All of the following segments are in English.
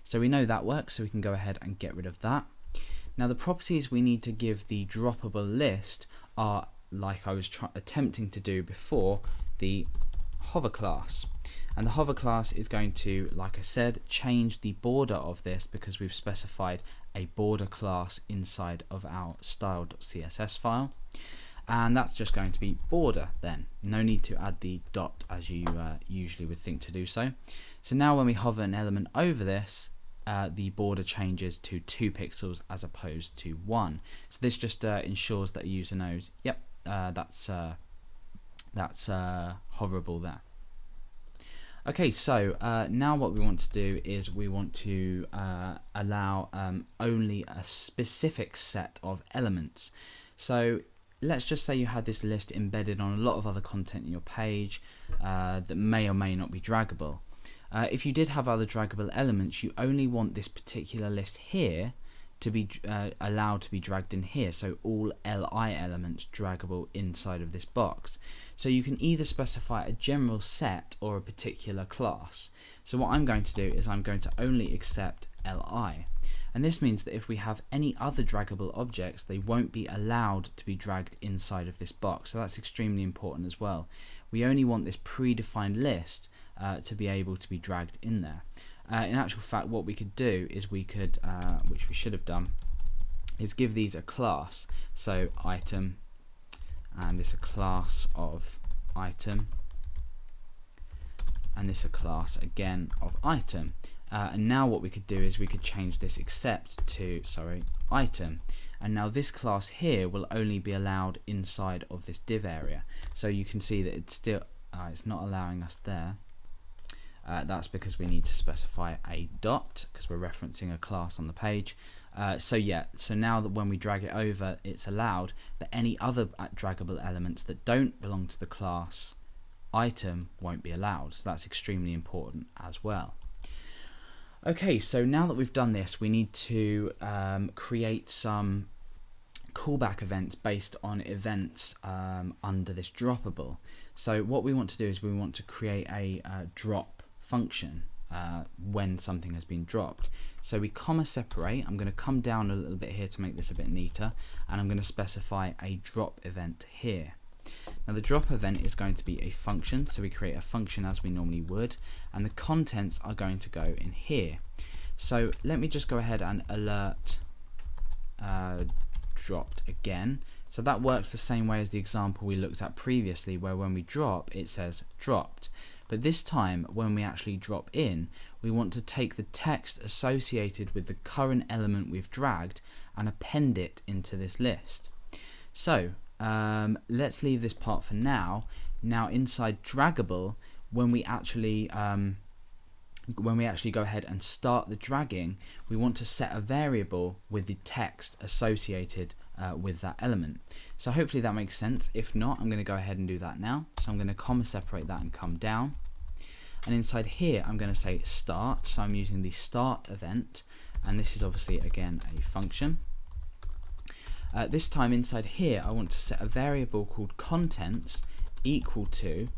So we know that works, so we can go ahead and get rid of that. Now the properties we need to give the droppable list are, like I was attempting to do before, the hover class. And the hover class is going to, like I said, change the border of this because we've specified a border class inside of our style.css file. And that's just going to be border then. No need to add the dot as you usually would think to do so. So now when we hover an element over this, the border changes to 2 pixels as opposed to 1. So this just ensures that the user knows, yep, that's hoverable there. Okay, so now what we want to do is we want to allow only a specific set of elements. So let's just say you had this list embedded on a lot of other content in your page that may or may not be draggable. If you did have other draggable elements, you only want this particular list here to be allowed to be dragged in here, so all li elements draggable inside of this box. So you can either specify a general set or a particular class. So what I'm going to do is I'm going to only accept li, and this means that if we have any other draggable objects, they won't be allowed to be dragged inside of this box. So that's extremely important as well. We only want this predefined list to be able to be dragged in there. In actual fact, what we could do is we could, which we should have done, is give these a class. So item, and this a class of item, and this a class again of item. And now what we could do is we could change this except to, item. And now this class here will only be allowed inside of this div area. So you can see that it's still, it's not allowing us there. That's because we need to specify a dot because we're referencing a class on the page. So now that when we drag it over, it's allowed, but any other draggable elements that don't belong to the class item won't be allowed. So that's extremely important as well. Okay, so now that we've done this, we need to create some callback events based on events under this droppable. So what we want to do is we want to create a drop function when something has been dropped. So we comma separate. I'm going to come down a little bit here to make this a bit neater, and I'm going to specify a drop event here. Now the drop event is going to be a function, so we create a function as we normally would, and the contents are going to go in here. So let me just go ahead and alert dropped again. So that works the same way as the example we looked at previously, where when we drop it says dropped. But this time when we actually drop in, we want to take the text associated with the current element we've dragged and append it into this list. So let's leave this part for now. Now inside draggable, when we actually go ahead and start the dragging, we want to set a variable with the text associated with that element. So hopefully that makes sense. If not, I'm going to go ahead and do that now. So I'm going to comma separate that and come down. And inside here, I'm going to say start. So I'm using the start event, and this is obviously again a function. This time inside here, I want to set a variable called contents equal to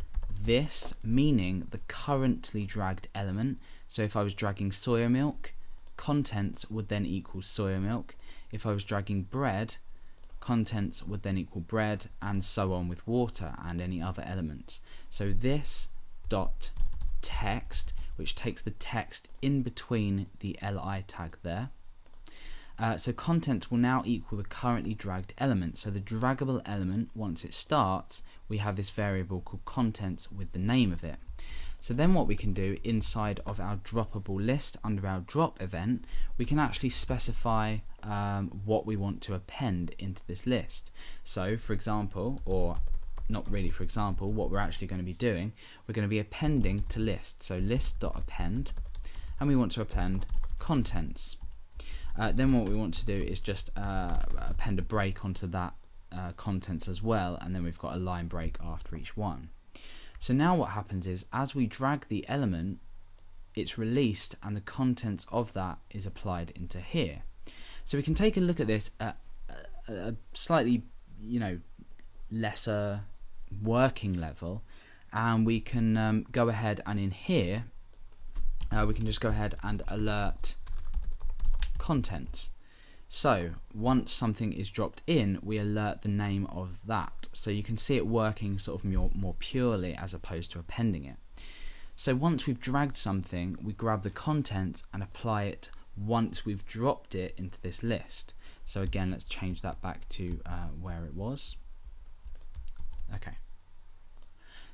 this, meaning the currently dragged element. So if I was dragging soya milk, contents would then equal soya milk. If I was dragging bread, contents would then equal bread, and so on with water and any other elements. So this dot text, which takes the text in between the li tag there. So contents will now equal the currently dragged element. So the draggable element, once it starts, we have this variable called contents with the name of it. So then what we can do inside of our droppable list under our drop event, we can actually specify what we want to append into this list. So for example, or not really for example, what we're actually going to be doing, we're going to be appending to list. So list.append, and we want to append contents. Then what we want to do is just append a break onto that contents as well, and then we've got a line break after each one. So now what happens is, as we drag the element, it's released and the contents of that is applied into here. So we can take a look at this at a slightly, lesser working level, and we can go ahead and in here we can just go ahead and alert contents. So once something is dropped in, we alert the name of that. So you can see it working sort of more purely as opposed to appending it. So once we've dragged something, we grab the content and apply it once we've dropped it into this list. So again, let's change that back to where it was. Okay.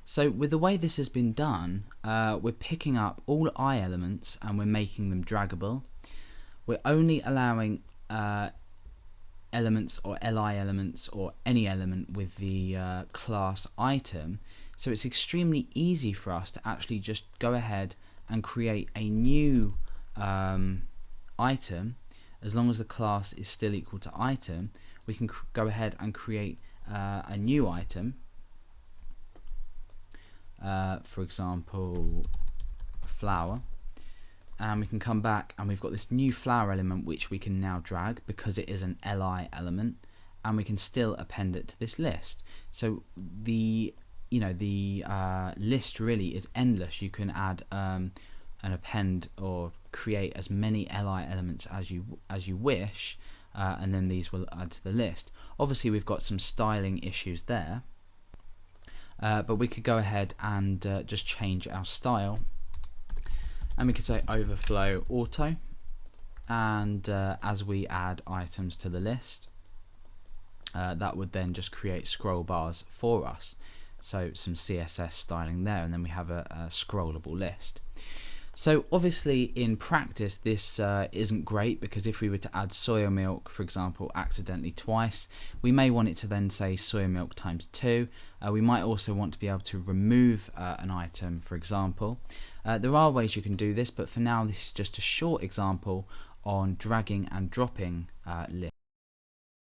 So with the way this has been done, we're picking up all I elements and we're making them draggable. We're only allowing elements or li elements or any element with the class item. So it's extremely easy for us to actually just go ahead and create a new item. As long as the class is still equal to item, we can go ahead and create a new item. For example, flower. And we can come back and we've got this new flower element which we can now drag because it is an li element, and we can still append it to this list. So the list really is endless. You can add an append or create as many li elements as you wish, and then these will add to the list. Obviously we've got some styling issues there, but we could go ahead and just change our style. And we could say overflow auto, and as we add items to the list, that would then just create scroll bars for us. So some CSS styling there, and then we have a scrollable list. So obviously in practice this isn't great, because if we were to add soya milk, for example, accidentally twice, we may want it to then say soya milk times 2. We might also want to be able to remove an item, for example. There are ways you can do this, but for now this is just a short example on dragging and dropping lists.